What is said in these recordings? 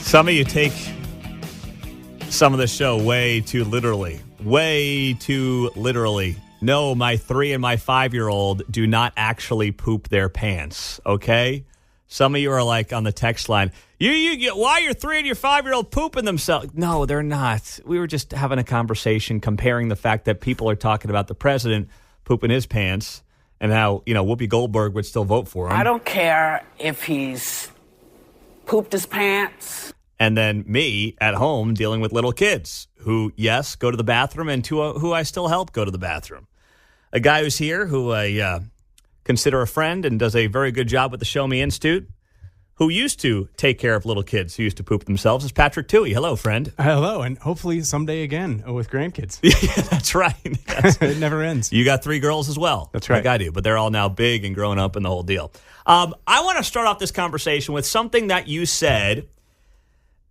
Some of you take some of the show way too literally. Way too literally. No, my 3 and my 5-year-old do not actually poop their pants, okay? Some of you are like on the text line, why are your 3 and your 5-year-old pooping themselves? No, they're not. We were just having a conversation comparing the fact that people are talking about the president pooping his pants and how, Whoopi Goldberg would still vote for him. I don't care if he's pooped his pants. And then me at home dealing with little kids who, yes, go to the bathroom and who I still help go to the bathroom. A guy who's here who I consider a friend and does a very good job with the Show Me Institute, who used to take care of little kids who used to poop themselves, is Patrick Tuohey. Hello, friend. Hello, and hopefully someday again with grandkids. Yeah, that's right. Yes. It never ends. You got 3 girls as well. That's right. Like I do, but they're all now big and grown up and the whole deal. I want to start off this conversation with something that you said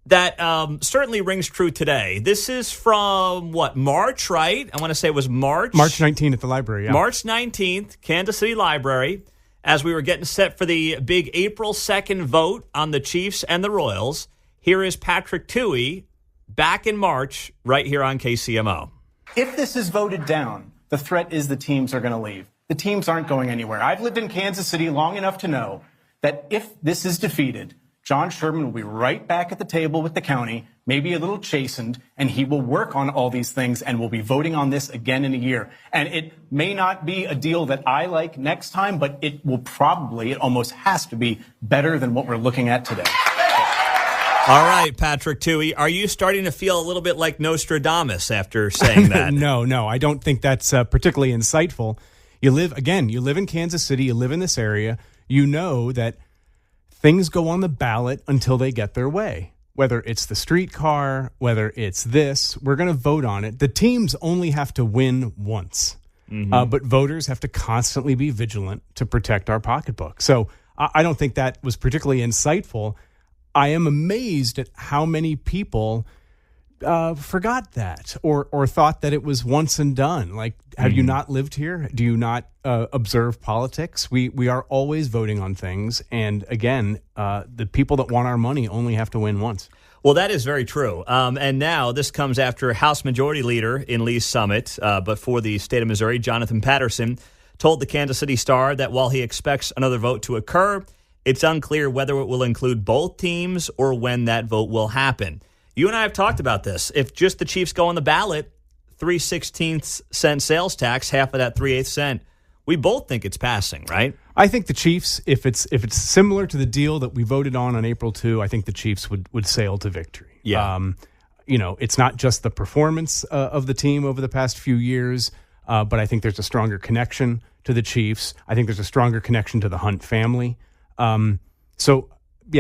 that certainly rings true today. This is from, March, right? I want to say it was March. March 19th at the library, yeah. March 19th, Kansas City Library, as we were getting set for the big April 2nd vote on the Chiefs and the Royals. Here is Patrick Tuohey back in March right here on KCMO. If this is voted down, the threat is the teams are going to leave. The teams aren't going anywhere. I've lived in Kansas City long enough to know that if this is defeated, John Sherman will be right back at the table with the county, maybe a little chastened, and he will work on all these things and we'll be voting on this again in a year. And it may not be a deal that I like next time, but it almost has to be better than what we're looking at today. All right, Patrick Tuohey, are you starting to feel a little bit like Nostradamus after saying that? No, I don't think that's particularly insightful. You live in Kansas City, you live in this area, you know that things go on the ballot until they get their way. Whether it's the streetcar, whether it's this, we're going to vote on it. The teams only have to win once, but voters have to constantly be vigilant to protect our pocketbook. So I don't think that was particularly insightful. I am amazed at how many people forgot that or thought that it was once and done. Like, have you not lived here? Do you not observe politics? We are always voting on things. And again, the people that want our money only have to win once. Well, that is very true. And now this comes after House Majority Leader in Lee's Summit, but for the state of Missouri, Jonathan Patterson, told the Kansas City Star that while he expects another vote to occur, it's unclear whether it will include both teams or when that vote will happen. You and I have talked about this. If just the Chiefs go on the ballot, 3/16 cent sales tax, half of that 3/8 cent, we both think it's passing, right? I think the Chiefs, if it's similar to the deal that we voted on April 2, I think the Chiefs would sail to victory. Yeah. It's not just the performance of the team over the past few years, but I think there's a stronger connection to the Chiefs. I think there's a stronger connection to the Hunt family. So,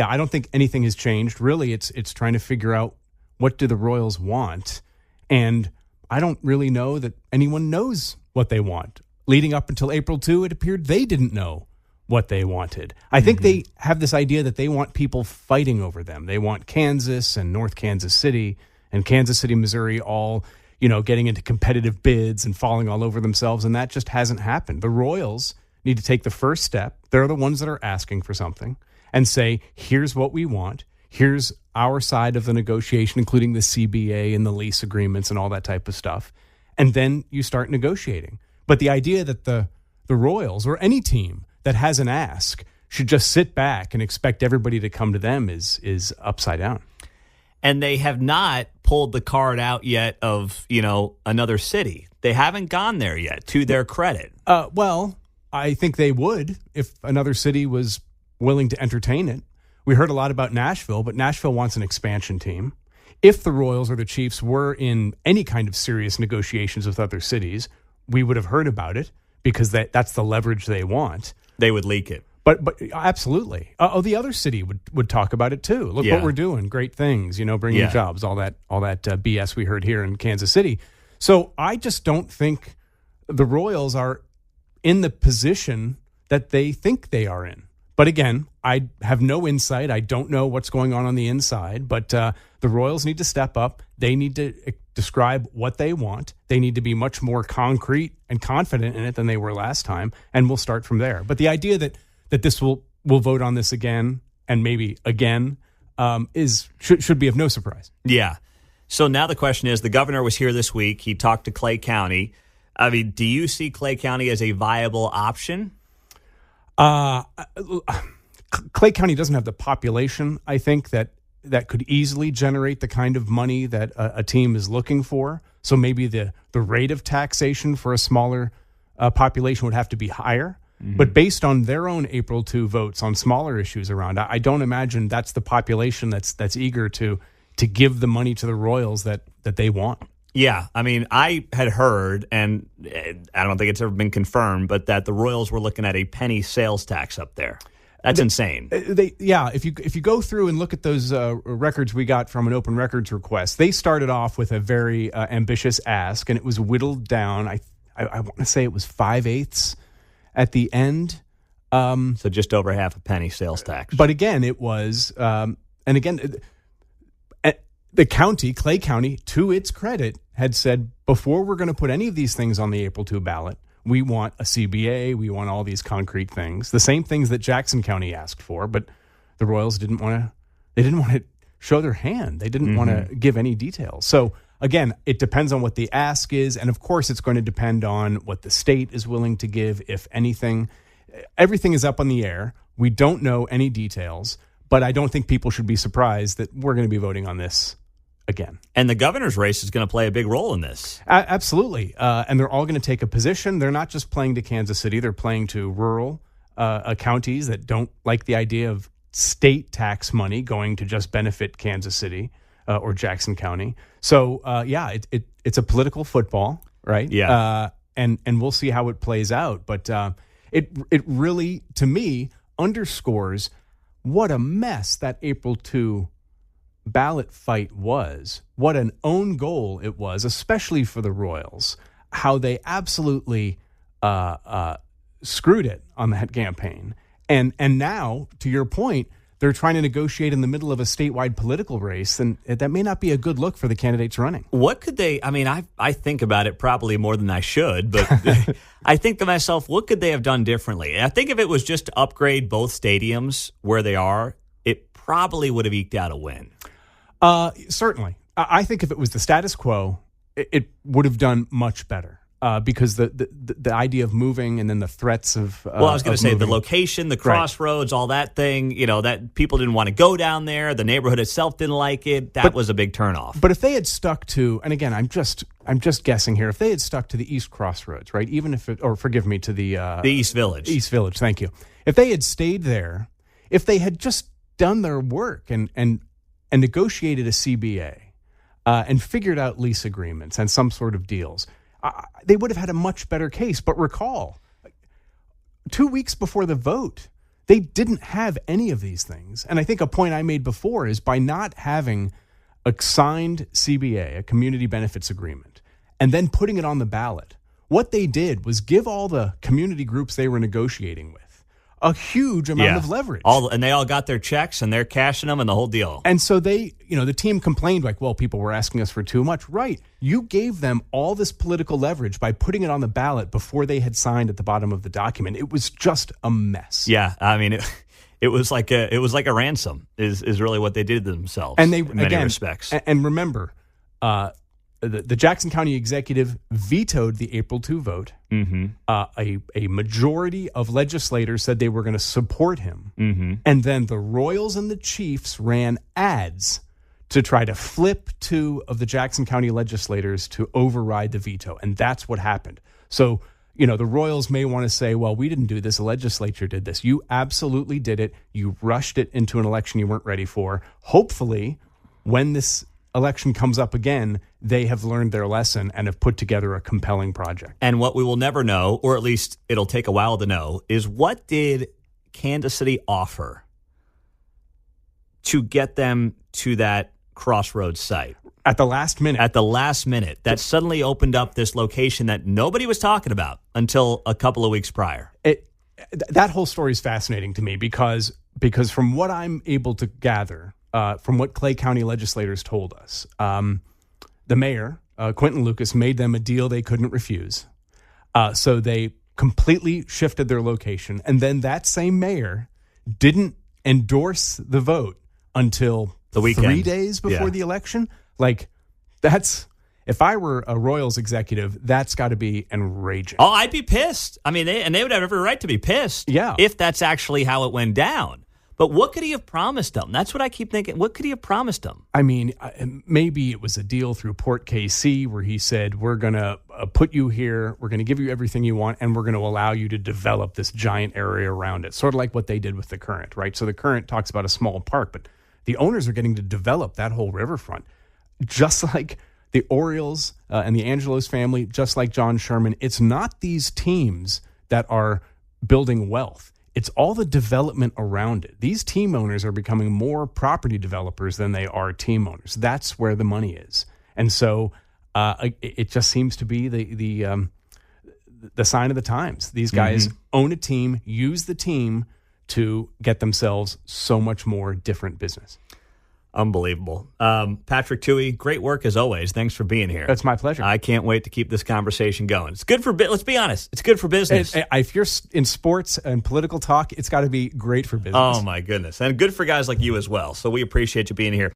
I don't think anything has changed. Really, it's trying to figure out what do the Royals want, and I don't really know that anyone knows what they want. Leading up until April 2, it appeared they didn't know what they wanted. I think they have this idea that they want people fighting over them. They want Kansas and North Kansas City and Kansas City, Missouri, all, getting into competitive bids and falling all over themselves, and that just hasn't happened. The Royals need to take the first step. They're the ones that are asking for something and say, here's what we want. Here's our side of the negotiation, including the CBA and the lease agreements and all that type of stuff. And then you start negotiating. But the idea that the Royals or any team that has an ask should just sit back and expect everybody to come to them is upside down. And they have not pulled the card out yet of, another city. They haven't gone there yet, to their credit. Well, I think they would if another city was willing to entertain it. We heard a lot about Nashville, but Nashville wants an expansion team. If the Royals or the Chiefs were in any kind of serious negotiations with other cities, we would have heard about it because that's the leverage they want. They would leak it. But absolutely. The other city would talk about it too. Look what we're doing. Great things, bringing jobs, all that BS we heard here in Kansas City. So I just don't think the Royals are in the position that they think they are in. But again, I have no insight. I don't know what's going on the inside. But the Royals need to step up. They need to describe what they want. They need to be much more concrete and confident in it than they were last time. And we'll start from there. But the idea that this will vote on this again and maybe again, should be of no surprise. Yeah. So now the question is, the governor was here this week. He talked to Clay County. I mean, do you see Clay County as a viable option? Clay County doesn't have the population, I think, that could easily generate the kind of money that a team is looking for. So maybe the rate of taxation for a smaller population would have to be higher. Mm-hmm. But based on their own April 2 votes on smaller issues around, I don't imagine that's the population that's eager to give the money to the Royals that they want. Yeah, I mean, I had heard, and I don't think it's ever been confirmed, but that the Royals were looking at a penny sales tax up there. That's insane. If you go through and look at those records we got from an open records request, they started off with a very ambitious ask, and it was whittled down. I want to say it was 5/8 at the end. So just over half a penny sales tax. But again, it was, and again, the county, Clay County, to its credit, had said, before we're going to put any of these things on the April 2 ballot, we want a CBA, we want all these concrete things, the same things that Jackson County asked for, but the Royals didn't want to show their hand. They didn't want to give any details. So again, it depends on what the ask is, and of course it's going to depend on what the state is willing to give, if anything. Everything is up on the air. We don't know any details, but I don't think people should be surprised that we're going to be voting on this again. And the governor's race is going to play a big role in this. Absolutely. And they're all going to take a position. They're not just playing to Kansas City. They're playing to rural counties that don't like the idea of state tax money going to just benefit Kansas City or Jackson County. So, it's a political football, right? Yeah. And we'll see how it plays out. But it really, to me, underscores what a mess that April 2 ballot fight was, what an own goal it was, especially for the Royals, how they absolutely screwed it on that campaign. And now, to your point, they're trying to negotiate in the middle of a statewide political race, and that may not be a good look for the candidates running. What could they, I mean, I think about it probably more than I should, but I think to myself, what could they have done differently? I think if it was just to upgrade both stadiums where they are, it probably would have eked out a win. Certainly. I think if it was the status quo, it would have done much better. Because the idea of moving and then the threats of well, I was going to say the location, the crossroads, all that thing, that people didn't want to go down there. The neighborhood itself didn't like it. That was a big turnoff. But if they had stuck to, and again, I'm just guessing here, if they had stuck to the East Crossroads, right? Even if it, or forgive me, to the East Village. East Village, thank you. If they had stayed there, if they had just done their work and negotiated a CBA and figured out lease agreements and some sort of deals, they would have had a much better case. But recall, 2 weeks before the vote, they didn't have any of these things. And I think a point I made before is by not having a signed CBA, a community benefits agreement, and then putting it on the ballot, what they did was give all the community groups they were negotiating with a huge amount of leverage. And they all got their checks and they're cashing them and the whole deal. And so they, the team complained like, well, people were asking us for too much. Right. You gave them all this political leverage by putting it on the ballot before they had signed at the bottom of the document. It was just a mess. Yeah. I mean, it was like a ransom is really what they did to themselves and they, in many respects. And remember, the Jackson County executive vetoed the April 2 vote. Mm-hmm. A majority of legislators said they were going to support him. Mm-hmm. And then the Royals and the Chiefs ran ads to try to flip two of the Jackson County legislators to override the veto. And that's what happened. So, the Royals may want to say, well, we didn't do this. The legislature did this. You absolutely did it. You rushed it into an election you weren't ready for. Hopefully, when this election comes up again, they have learned their lesson and have put together a compelling project. And what we will never know, or at least it'll take a while to know, is what did Kansas City offer to get them to that crossroads site? At the last minute. That suddenly opened up this location that nobody was talking about until a couple of weeks prior. That whole story is fascinating to me because from what I'm able to gather, from what Clay County legislators told us, the mayor, Quentin Lucas, made them a deal they couldn't refuse. So they completely shifted their location. And then that same mayor didn't endorse the vote until the weekend. 3 days before the election. Like, that's, if I were a Royals executive, that's got to be enraging. Oh, I'd be pissed. I mean, they would have every right to be pissed. Yeah. If that's actually how it went down. But what could he have promised them? That's what I keep thinking. What could he have promised them? I mean, maybe it was a deal through Port KC where he said, we're going to put you here, we're going to give you everything you want, and we're going to allow you to develop this giant area around it. Sort of like what they did with the Current, right? So the Current talks about a small park, but the owners are getting to develop that whole riverfront. Just like the Orioles and the Angelos family, just like John Sherman, it's not these teams that are building wealth. It's all the development around it. These team owners are becoming more property developers than they are team owners. That's where the money is. And so it just seems to be the sign of the times. These guys own a team, use the team to get themselves so much more different business. Unbelievable. Patrick Tuohey, great work as always. Thanks for being here. That's my pleasure. I can't wait to keep this conversation going. It's good for let's be honest. It's good for business. If you're in sports and political talk, it's got to be great for business. Oh, my goodness. And good for guys like you as well. So we appreciate you being here.